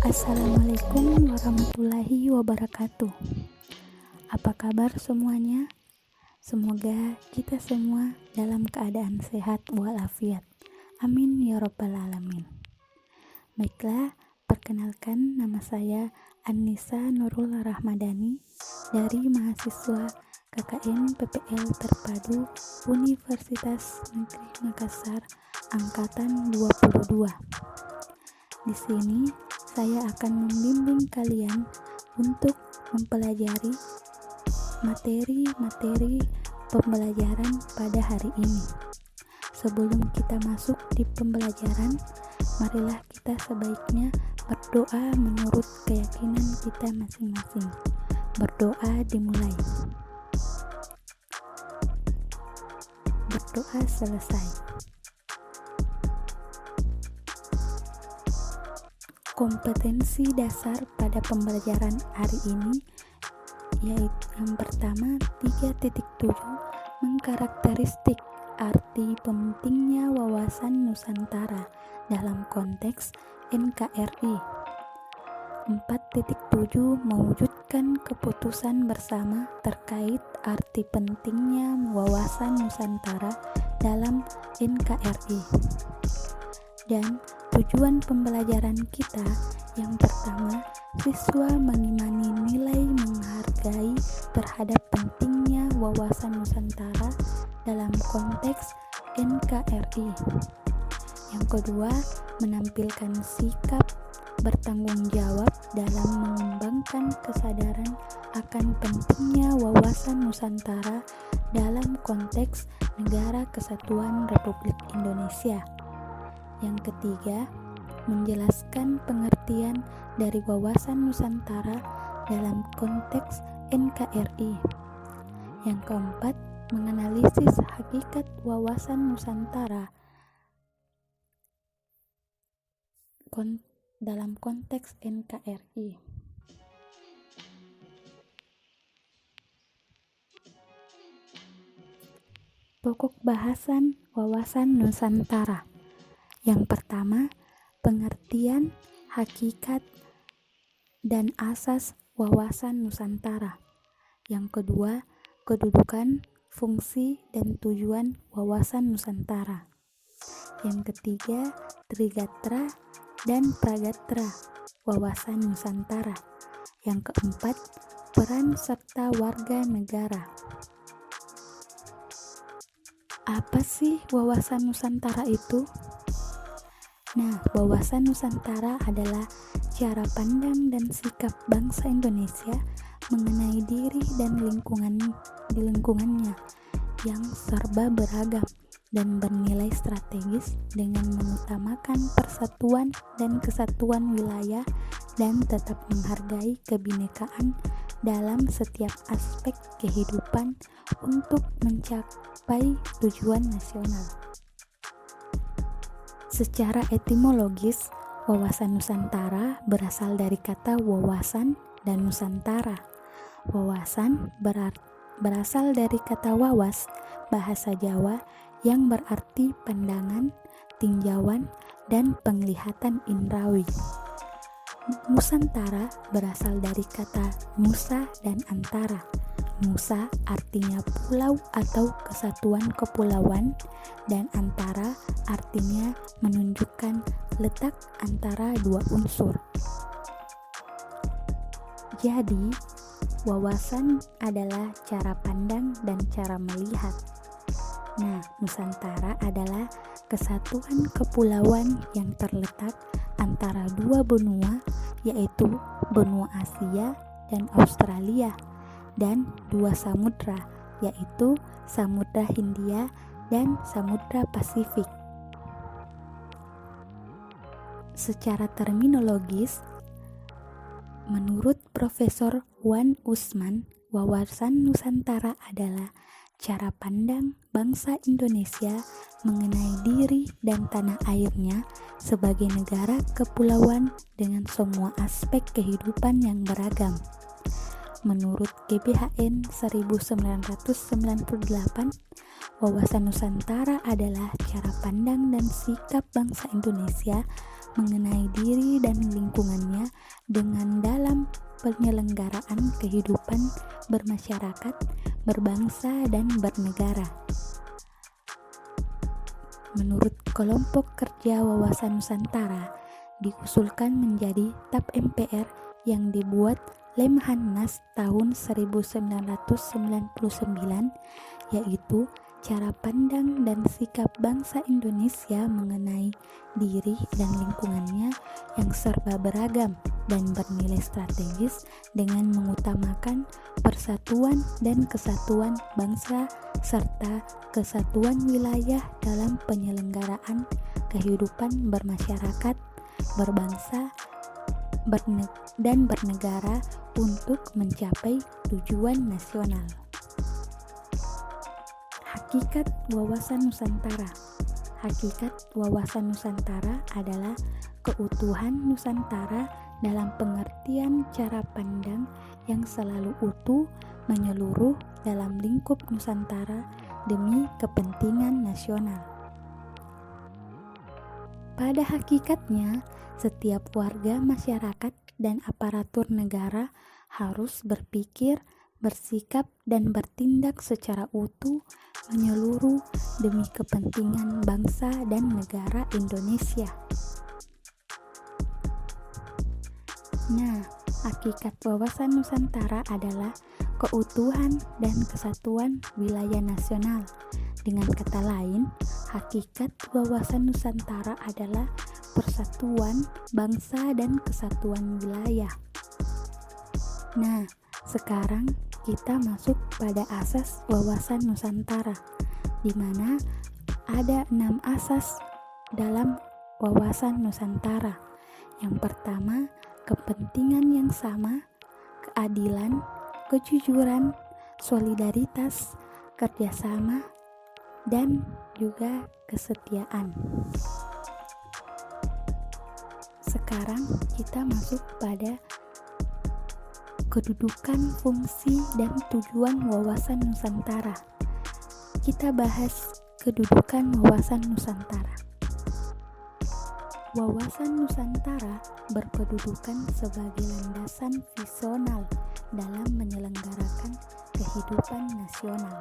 Assalamualaikum warahmatullahi wabarakatuh. Apa kabar semuanya? Semoga kita semua dalam keadaan sehat walafiat. Amin ya rabbal alamin. Baiklah, perkenalkan nama saya Annisa Nurul Rahmadani dari mahasiswa KKN PPL Terpadu Universitas Negeri Makassar angkatan 22. Di sini saya akan membimbing kalian untuk mempelajari materi-materi pembelajaran pada hari ini. Sebelum kita masuk di pembelajaran, marilah kita sebaiknya berdoa menurut keyakinan kita masing-masing. Berdoa dimulai. Berdoa selesai. Kompetensi dasar pada pembelajaran hari ini yaitu yang pertama 3.7 mengkarakteristik arti pentingnya wawasan Nusantara dalam konteks NKRI. 4.7 mewujudkan keputusan bersama terkait arti pentingnya wawasan Nusantara dalam NKRI. Dan tujuan pembelajaran kita yang pertama, siswa mengimani nilai menghargai terhadap pentingnya wawasan Nusantara dalam konteks NKRI. Yang kedua, menampilkan sikap bertanggung jawab dalam mengembangkan kesadaran akan pentingnya wawasan Nusantara dalam konteks Negara Kesatuan Republik Indonesia. Yang ketiga, menjelaskan pengertian dari wawasan Nusantara dalam konteks NKRI. Yang keempat, menganalisis hakikat wawasan Nusantara dalam konteks NKRI. Pokok bahasan wawasan Nusantara. Yang pertama, pengertian, hakikat, dan asas wawasan Nusantara. Yang kedua, kedudukan, fungsi, dan tujuan wawasan Nusantara. Yang ketiga, Trigatra dan Pragatra wawasan Nusantara. Yang keempat, peran serta warga negara. Apa sih wawasan Nusantara itu? Nah, wawasan Nusantara adalah cara pandang dan sikap bangsa Indonesia mengenai diri dan di lingkungannya yang serba beragam dan bernilai strategis dengan mengutamakan persatuan dan kesatuan wilayah dan tetap menghargai kebinekaan dalam setiap aspek kehidupan untuk mencapai tujuan nasional. Secara etimologis, wawasan Nusantara berasal dari kata wawasan dan Nusantara. Wawasan berasal dari kata wawas, bahasa Jawa yang berarti pandangan, tinjauan, dan penglihatan indrawi. Nusantara berasal dari kata nusa dan antara. Nusa artinya pulau atau kesatuan kepulauan, dan antara artinya menunjukkan letak antara dua unsur. Jadi, wawasan adalah cara pandang dan cara melihat. Nah, Nusantara adalah kesatuan kepulauan yang terletak antara dua benua, yaitu benua Asia dan Australia, dan dua samudra, yaitu Samudra Hindia dan Samudra Pasifik. Secara terminologis, menurut Profesor Wan Usman, wawasan Nusantara adalah cara pandang bangsa Indonesia mengenai diri dan tanah airnya sebagai negara kepulauan dengan semua aspek kehidupan yang beragam. Menurut GBHN 1998, wawasan Nusantara adalah cara pandang dan sikap bangsa Indonesia mengenai diri dan lingkungannya dengan dalam penyelenggaraan kehidupan bermasyarakat, berbangsa, dan bernegara. Menurut kelompok kerja Wawasan Nusantara, diusulkan menjadi TAP MPR yang dibuat Lemhanas tahun 1999, yaitu cara pandang dan sikap bangsa Indonesia mengenai diri dan lingkungannya yang serba beragam dan bernilai strategis dengan mengutamakan persatuan dan kesatuan bangsa serta kesatuan wilayah dalam penyelenggaraan kehidupan bermasyarakat, berbangsa, dan bernegara untuk mencapai tujuan nasional. Hakikat Wawasan Nusantara. Hakikat Wawasan Nusantara adalah keutuhan Nusantara dalam pengertian cara pandang yang selalu utuh, menyeluruh dalam lingkup Nusantara demi kepentingan nasional. Pada hakikatnya, setiap warga masyarakat dan aparatur negara harus berpikir, bersikap, dan bertindak secara utuh, menyeluruh demi kepentingan bangsa dan negara Indonesia. Nah, hakikat Wawasan Nusantara adalah keutuhan dan kesatuan wilayah nasional. Dengan kata lain, hakikat Wawasan Nusantara adalah persatuan bangsa dan kesatuan wilayah. Nah, sekarang kita masuk pada asas Wawasan Nusantara, di mana ada 6 asas dalam Wawasan Nusantara. Yang pertama, kepentingan yang sama, keadilan, kejujuran, solidaritas, kerjasama, dan juga kesetiaan. Sekarang kita masuk pada kedudukan, fungsi, dan tujuan Wawasan Nusantara. Kita bahas kedudukan Wawasan Nusantara. Wawasan Nusantara berkedudukan sebagai landasan visional dalam menyelenggarakan kehidupan nasional.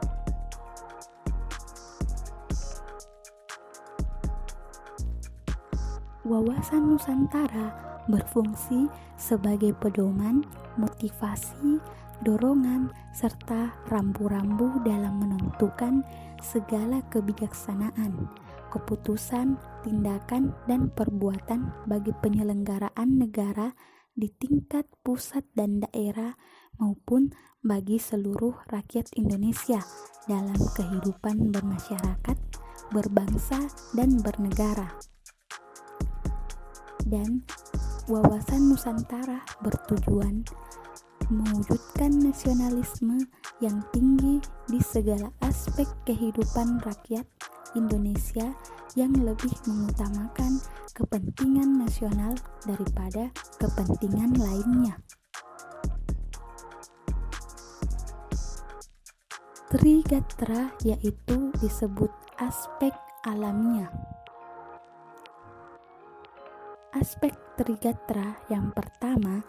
Wawasan Nusantara berfungsi sebagai pedoman, motivasi, dorongan, serta rambu-rambu dalam menentukan segala kebijaksanaan, keputusan, tindakan, dan perbuatan bagi penyelenggaraan negara di tingkat pusat dan daerah maupun bagi seluruh rakyat Indonesia dalam kehidupan bermasyarakat, berbangsa, dan bernegara. Dan Wawasan Nusantara bertujuan mewujudkan nasionalisme yang tinggi di segala aspek kehidupan rakyat Indonesia yang lebih mengutamakan kepentingan nasional daripada kepentingan lainnya. Trigatra yaitu disebut aspek alamiah. Aspek Trigatra yang pertama,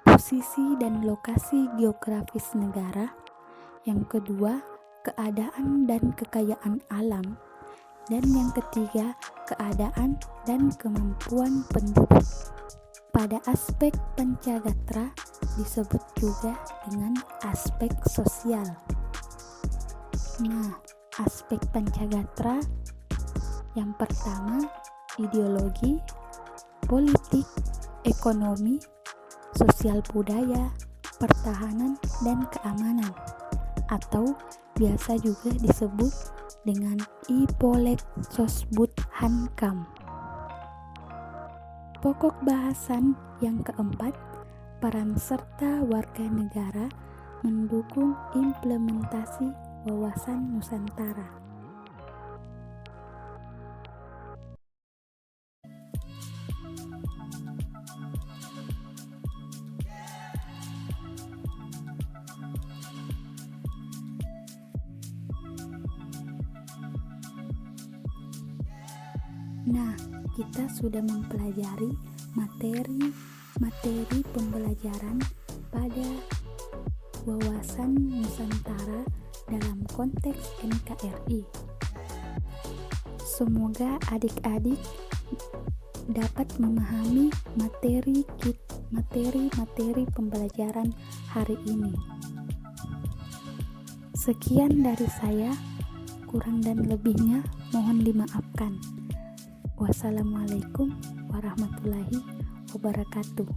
posisi dan lokasi geografis negara. Yang kedua, keadaan dan kekayaan alam. Dan yang ketiga, keadaan dan kemampuan penduduk. Pada aspek Pancagatra disebut juga dengan aspek sosial. Nah, aspek Pancagatra yang pertama, ideologi, politik, ekonomi, sosial budaya, pertahanan, dan keamanan, atau biasa juga disebut dengan Ipolek Sosbud Hankam. Pokok bahasan yang keempat, peran serta warga negara mendukung implementasi Wawasan Nusantara. Nah, kita sudah mempelajari materi pembelajaran pada wawasan Nusantara dalam konteks NKRI. Semoga adik-adik dapat memahami materi pembelajaran hari ini. Sekian dari saya, kurang dan lebihnya mohon dimaafkan. Wassalamualaikum warahmatullahi wabarakatuh.